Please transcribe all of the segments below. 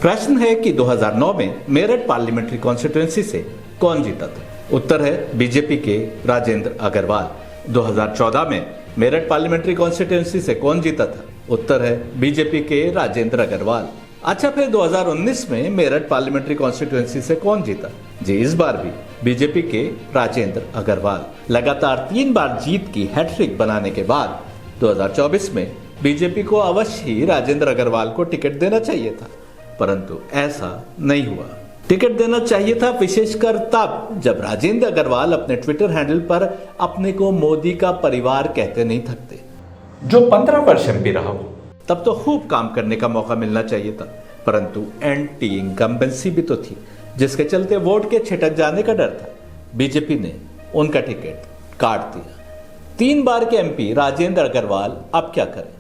प्रश्न है कि 2009 में मेरठ पार्लियामेंट्री कॉन्स्टिट्यूएंसी से कौन जीता था? उत्तर है बीजेपी के राजेंद्र अग्रवाल। 2014 में मेरठ पार्लियामेंट्री कॉन्स्टिट्यूएंसी से कौन जीता था? उत्तर है बीजेपी के राजेंद्र अग्रवाल। अच्छा, फिर 2019 में मेरठ पार्लियामेंट्री कॉन्स्टिट्यूएंसी से कौन जीता? जी, इस बार भी बीजेपी के राजेंद्र अग्रवाल। लगातार 3 बार जीत की हैट्रिक बनाने के बाद 2024 में बीजेपी को अवश्य ही राजेंद्र अग्रवाल को टिकट देना चाहिए था, परंतु ऐसा नहीं हुआ। टिकट देना चाहिए था विशेषकर तब जब राजेंद्र अग्रवाल अपने ट्विटर हैंडल पर अपने को मोदी का परिवार कहते नहीं थकते। जो 15 वर्ष एमपी रहा हो तब तो खूब काम करने का मौका मिलना चाहिए था, परंतु एंटी इनकम्बेंसी भी तो थी, जिसके चलते वोट के छिटक जाने का डर था। बीजेपी ने उनका टिकट काट दिया। 3 बार के एमपी राजेंद्र अग्रवाल अब क्या करें?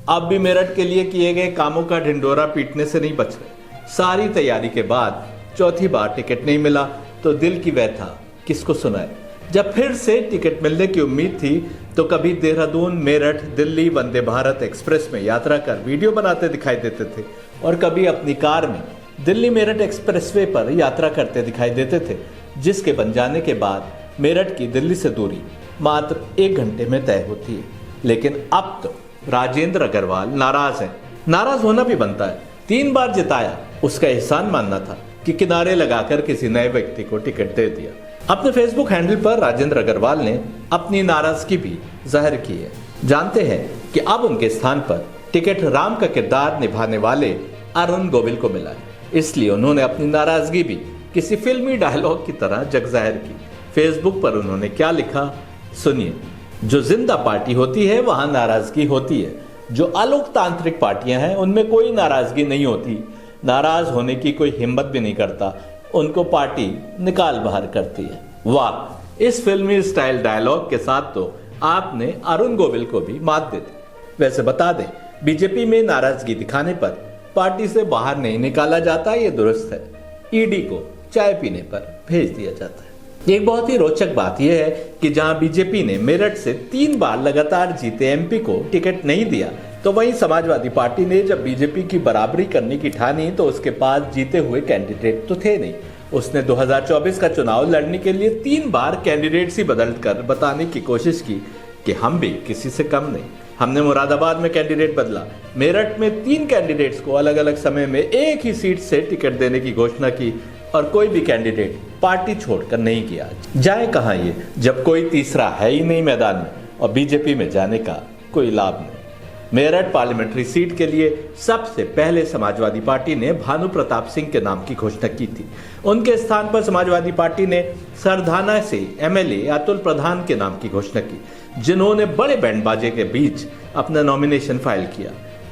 अब भी मेरठ के लिए किए गए कामों का ढिंडोरा पीटने से नहीं बच रहे। सारी तैयारी के बाद चौथी बार टिकट नहीं मिला तो दिल की व्यथा किसको सुनाए? जब फिर से टिकट मिलने की उम्मीद थी तो कभी देहरादून मेरठ दिल्ली वंदे भारत एक्सप्रेस में यात्रा कर वीडियो बनाते दिखाई देते थे और कभी अपनी कार में दिल्ली मेरठ एक्सप्रेसवे पर यात्रा करते दिखाई देते थे, जिसके बन जाने के बाद मेरठ की दिल्ली से दूरी मात्र 1 घंटे में तय होती है। लेकिन अब तो राजेंद्र अग्रवाल नाराज है। नाराज होना भी बनता है। 3 बार जिताया, उसका एहसान मानना था कि किनारे लगाकर किसी नए व्यक्ति को टिकट दे दिया। अपने फेसबुक हैंडल पर राजेंद्र अग्रवाल ने अपनी नाराजगी भी जाहिर की है। जानते हैं कि अब उनके स्थान पर टिकट राम का किरदार निभाने वाले अरुण गोविल को मिला है, इसलिए उन्होंने अपनी नाराजगी भी किसी फिल्मी डायलॉग की तरह जग जाहिर की। फेसबुक पर उन्होंने क्या लिखा, सुनिए। जो जिंदा पार्टी होती है वहां नाराजगी होती है। जो अलोकतांत्रिक पार्टियां हैं उनमें कोई नाराजगी नहीं होती। नाराज होने की कोई हिम्मत भी नहीं करता, उनको पार्टी निकाल बाहर करती है। वाह, इस फिल्मी स्टाइल डायलॉग के साथ तो आपने अरुण गोविल को भी मात दे दी। वैसे बता दें, बीजेपी में नाराजगी दिखाने पर पार्टी से बाहर नहीं निकाला जाता, ये दुरुस्त है। ईडी को चाय पीने पर भेज दिया जाता है। एक बहुत ही रोचक बात यह है कि जहां बीजेपी ने मेरठ से 3 बार लगातार जीते एमपी को टिकट नहीं दिया, तो वहीं समाजवादी पार्टी ने जब बीजेपी की बराबरी करने की ठानी तो उसके पास जीते हुए कैंडिडेट तो थे नहीं। उसने 2024 का चुनाव लड़ने के लिए 3 बार कैंडिडेट्स ही बदलकर बताने की कोशिश की कि हम भी किसी से कम नहीं। हमने मुरादाबाद में कैंडिडेट बदला, मेरठ में 3 कैंडिडेट्स को अलग अलग समय में एक ही सीट से टिकट देने की घोषणा की और कोई भी कैंडिडेट पार्टी छोड़कर नहीं गया। जाए कहां ये, जब कोई तीसरा है ही नहीं मैदान में और बीजेपी में जाने का कोई लाभ नहीं। मेरठ पार्लियामेंट्री सीट के लिए सबसे पहले समाजवादी पार्टी ने भानु प्रताप सिंह के नाम की घोषणा की थी। उनके स्थान पर समाजवादी पार्टी ने सरधाना से एमएलए अतुल प्रधान के नाम की घोषणा की, जिन्होंने बड़े बैंडबाजे के बीच अपना नॉमिनेशन फाइल किया।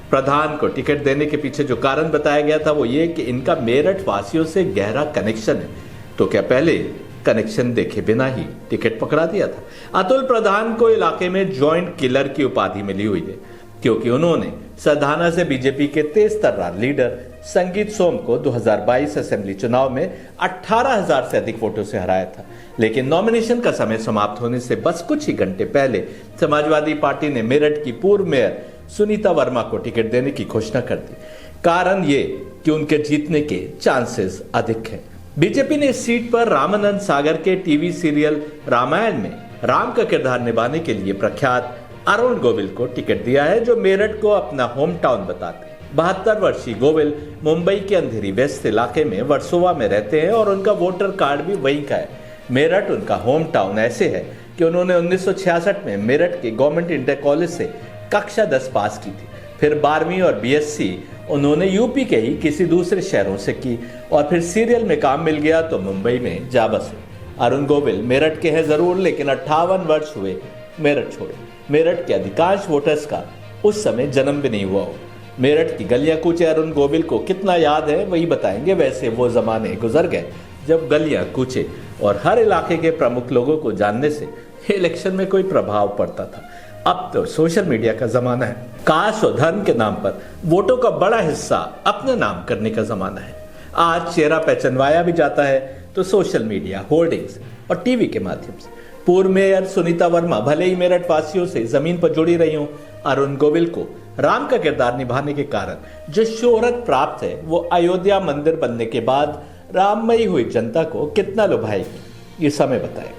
प्रधान को टिकट देने के पीछे जो कारण बताया गया था वो ये कि इनका मेरठ वासियों से गहरा कनेक्शन है। तो क्या पहले कनेक्शन देखे बिना ही टिकट पकड़ा दिया था? अतुल प्रधान को इलाके में जॉइंट किलर की उपाधि मिली हुई है, क्योंकि उन्होंने सरधाना से बीजेपी के तेज तर्रार लीडर संगीत सोम को 2022 असेंबली चुनाव में 18,000 से अधिक वोटों से हराया था। लेकिन नॉमिनेशन का समय समाप्त होने से बस कुछ ही घंटे पहले समाजवादी पार्टी ने मेरठ की पूर्व मेयर सुनीता वर्मा को टिकट देने की घोषणा कर दी। कारण ये कि उनके जीतने के चांसेस अधिक हैं। बीजेपी ने इस सीट पर रामानंद सागर के टीवी सीरियल रामायण में राम का किरदार निभाने के लिए प्रख्यात अरुण गोविल को टिकट दिया है, जो मेरठ को अपना होम टाउन बताते हैं। 72 वर्षीय गोविल मुंबई के अंधेरी वेस्ट इलाके में वर्सोवा में रहते हैं और उनका वोटर कार्ड भी वहीं का है। मेरठ उनका होम टाउन ऐसे है कि उन्होंने 1966 में मेरठ के गवर्नमेंट इंटर कॉलेज से कक्षा 10 पास की थी। फिर 12वीं और बीएससी उन्होंने यूपी के ही किसी दूसरे शहरों से की और फिर सीरियल में काम मिल गया तो मुंबई में जा बसे। अरुण गोविल मेरठ के हैं जरूर, लेकिन 58 वर्ष हुए मेरठ छोड़े। मेरठ के अधिकांश वोटर्स का उस समय जन्म भी नहीं हुआ हो। मेरठ की गलियां कूचे अरुण गोविल को कितना याद है वही बताएंगे। वैसे वो जमाने गुजर गए जब गलियां कूचे और हर इलाके के प्रमुख लोगों को जानने से इलेक्शन में कोई प्रभाव पड़ता था। अब तो सोशल मीडिया का जमाना है। कास्ट और धर्म के नाम पर वोटों का बड़ा हिस्सा अपने नाम करने का जमाना है। आज चेहरा पहचानवाया भी जाता है तो सोशल मीडिया, होर्डिंग्स और टीवी के माध्यम से। पूर्व मेयर सुनीता वर्मा भले ही मेरठ वासियों से जमीन पर जुड़ी रही हो, अरुण गोविल को राम का किरदार निभाने के कारण जो शोहरत प्राप्त है वो अयोध्या मंदिर बनने के बाद राममयी हुई जनता को कितना लुभाएगी, ये समय बताएगा।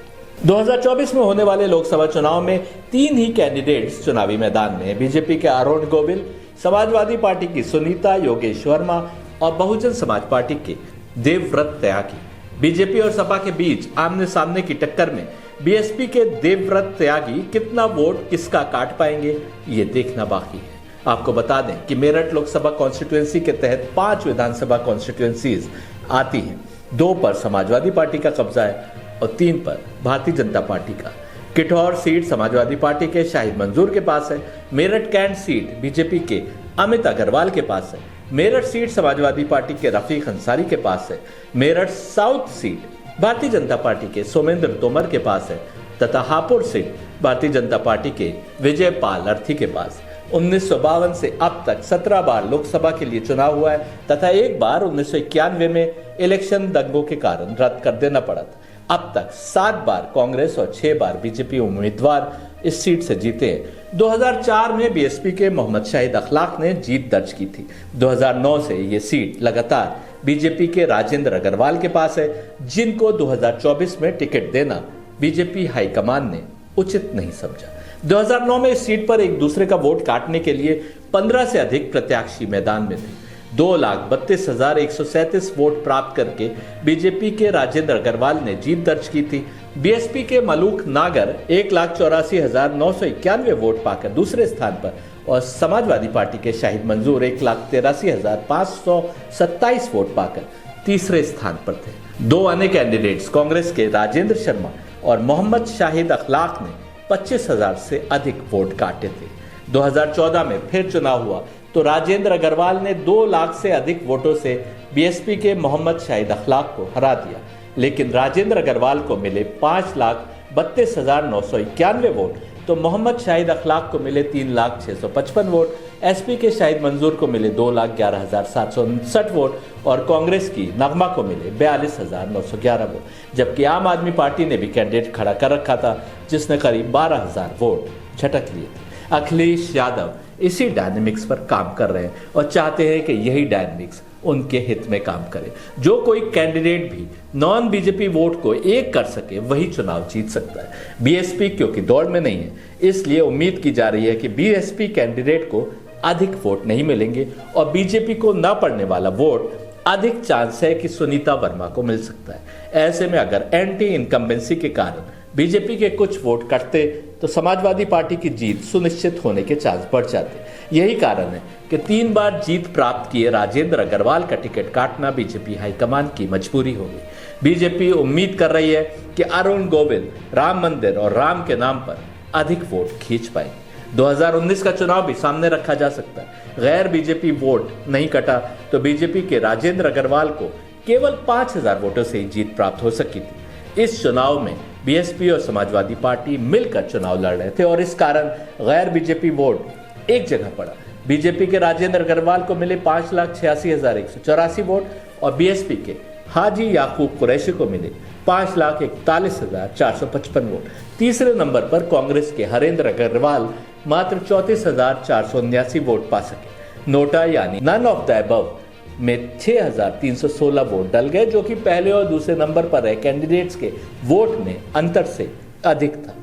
2024 में होने वाले लोकसभा चुनाव में 3 ही कैंडिडेट्स चुनावी मैदान में। बीजेपी के अरुण गोविल, समाजवादी पार्टी की सुनीता योगेश वर्मा और बहुजन समाज पार्टी के देवव्रत त्यागी। बीजेपी और सपा के बीच आमने सामने की टक्कर में बीएसपी के देवव्रत त्यागी कितना वोट किसका काट पाएंगे, ये देखना बाकी है। आपको बता दें कि मेरठ लोकसभा कॉन्स्टिट्यूएंसी के तहत 5 विधानसभा कॉन्स्टिट्यूएंसीज आती हैं। 2 पर समाजवादी पार्टी का कब्जा है और 3 पर भारतीय जनता पार्टी का। किठौर सीट समाजवादी पार्टी के शाहिद मंजूर के पास है। मेरठ कैंट सीट बीजेपी के अमित अग्रवाल के पास है। मेरठ सीट समाजवादी पार्टी के रफीक अंसारी के पास है। Meerut south seat Bharatiya Janata party के सोमेंद्र तोमर के पास है तथा हापुड़ सीट भारतीय जनता पार्टी के विजय पाल अर्थी के पास। 1952 से अब तक 17 बार लोकसभा के लिए चुनाव हुआ है तथा एक बार 1991 में इलेक्शन दंगों के कारण रद्द कर देना पड़ा था। अब तक 7 बार कांग्रेस और 6 बार बीजेपी उम्मीदवार इस सीट से जीते हैं। 2004 में बीएसपी के मोहम्मद शाहिद अखलाक ने जीत दर्ज की थी। 2009 से ये सीट लगातार बीजेपी के राजेंद्र अग्रवाल के पास है, जिनको 2024 में टिकट देना बीजेपी हाईकमान ने उचित नहीं समझा। 2009 में इस सीट पर एक दूसरे का वोट काटने के लिए 15 से अधिक प्रत्याशी मैदान में थे। 2,32,137 वोट प्राप्त करके बीजेपी के राजेंद्र अग्रवाल ने जीत दर्ज की थी। बीएसपी के मलूक नागर 1,84,991 वोट पाकर दूसरे स्थान पर और समाजवादी पार्टी के शाहिद मंजूर 1,83,527 वोट पाकर तीसरे स्थान पर थे। 2 अन्य कैंडिडेट्स कांग्रेस के राजेंद्र शर्मा और मोहम्मद शाहिद अखलाक ने 25,000 से अधिक वोट काटे थे। 2014 में फिर चुनाव हुआ तो राजेंद्र अग्रवाल ने 2 लाख से अधिक वोटों से बीएसपी के मोहम्मद शाहिद अखलाक को हरा दिया, लेकिन राजेंद्र अग्रवाल को मिले 5,32,991 वोट तो मोहम्मद शाहिद अखलाक को मिले 3,06,55 वोट। एसपी के शाहिद मंजूर को मिले 2,11,759 वोट और कांग्रेस की नगमा को मिले 42,911 वोट, जबकि आम आदमी पार्टी ने भी कैंडिडेट खड़ा कर रखा था जिसने करीब 12,000 वोट झटक लिए थे। अखिलेश यादव इसी डायनेमिक्स पर काम कर रहे हैं और चाहते हैं कि यही डायनेमिक्स उनके हित में काम करे। जो कोई कैंडिडेट भी नॉन बीजेपी वोट को एक कर सके वही चुनाव जीत सकता है। बीएसपी क्योंकि दौड़ में नहीं है, इसलिए उम्मीद की जा रही है कि बीएसपी कैंडिडेट को अधिक वोट नहीं मिलेंगे और बीजेपी को न पड़ने वाला वोट अधिक चांस है कि सुनीता वर्मा को मिल सकता है। ऐसे में अगर एंटी इनकम्बेंसी के कारण बीजेपी के कुछ वोट कटते तो समाजवादी पार्टी की जीत सुनिश्चित होने के चांस बढ़ जाते। यही कारण है कि 3 बार जीत प्राप्त किए राजेंद्र अग्रवाल का टिकट काटना बीजेपी हाईकमान की मजबूरी होगी। बीजेपी उम्मीद कर रही है कि अरुण गोविल राम मंदिर और राम के नाम पर अधिक वोट खींच पाएंगे। 2019 का चुनाव भी सामने रखा जा सकता है। गैर बीजेपी वोट नहीं कटा तो बीजेपी के राजेंद्र अग्रवाल को केवल 5,000 वोटों से ही जीत प्राप्त हो सकी थी। इस चुनाव में बीएसपी और समाजवादी पार्टी मिलकर चुनाव लड़ रहे थे और इस कारण गैर बीजेपी वोट एक जगह पड़ा। बीजेपी के राजेंद्र अग्रवाल को मिले 5,86,184 वोट और बीएसपी के हाजी याकूब कुरैशी को मिले 5,41,455 वोट। तीसरे नंबर पर कांग्रेस के हरेंद्र अग्रवाल मात्र 34,479 वोट पा सके। नोटा यानी नन ऑफ द अबव में 6,316 वोट डल गए, जो कि पहले और दूसरे नंबर पर रहे कैंडिडेट्स के वोट में अंतर से अधिक था।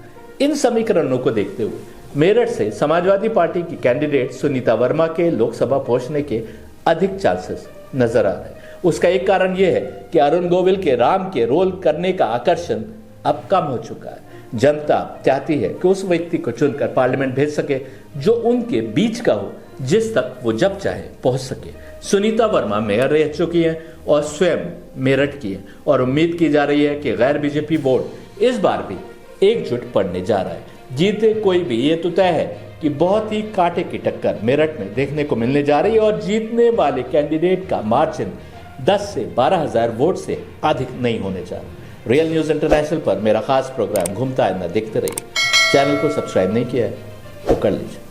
इन समीकरणों को देखते हुए मेरठ से समाजवादी पार्टी की कैंडिडेट सुनीता वर्मा के लोकसभा पहुंचने के अधिक चांसेस नजर आ रहे हैं। उसका एक कारण यह है कि अरुण गोविल के राम के रोल करने का आकर्षण अब कम हो चुका है। जनता चाहती है कि उस व्यक्ति को चुनकर पार्लियामेंट भेज सके जो उनके बीच का हो, जिस तक वो जब चाहे पहुंच सके। सुनीता वर्मा मेयर रह चुकी हैं और स्वयं मेरठ की है और उम्मीद की जा रही है कि गैर बीजेपी वोट इस बार भी एकजुट पड़ने जा रहा है। जीते कोई भी, ये तो तय है कि बहुत ही कांटे की टक्कर मेरठ में देखने को मिलने जा रही है और जीतने वाले कैंडिडेट का मार्जिन 10 से 12,000 वोट से अधिक नहीं होने जा रहा। रियल न्यूज इंटरनेशनल पर मेरा खास प्रोग्राम घूमता है ना देखते रहिए। चैनल को सब्सक्राइब नहीं किया है तो कर लीजिए।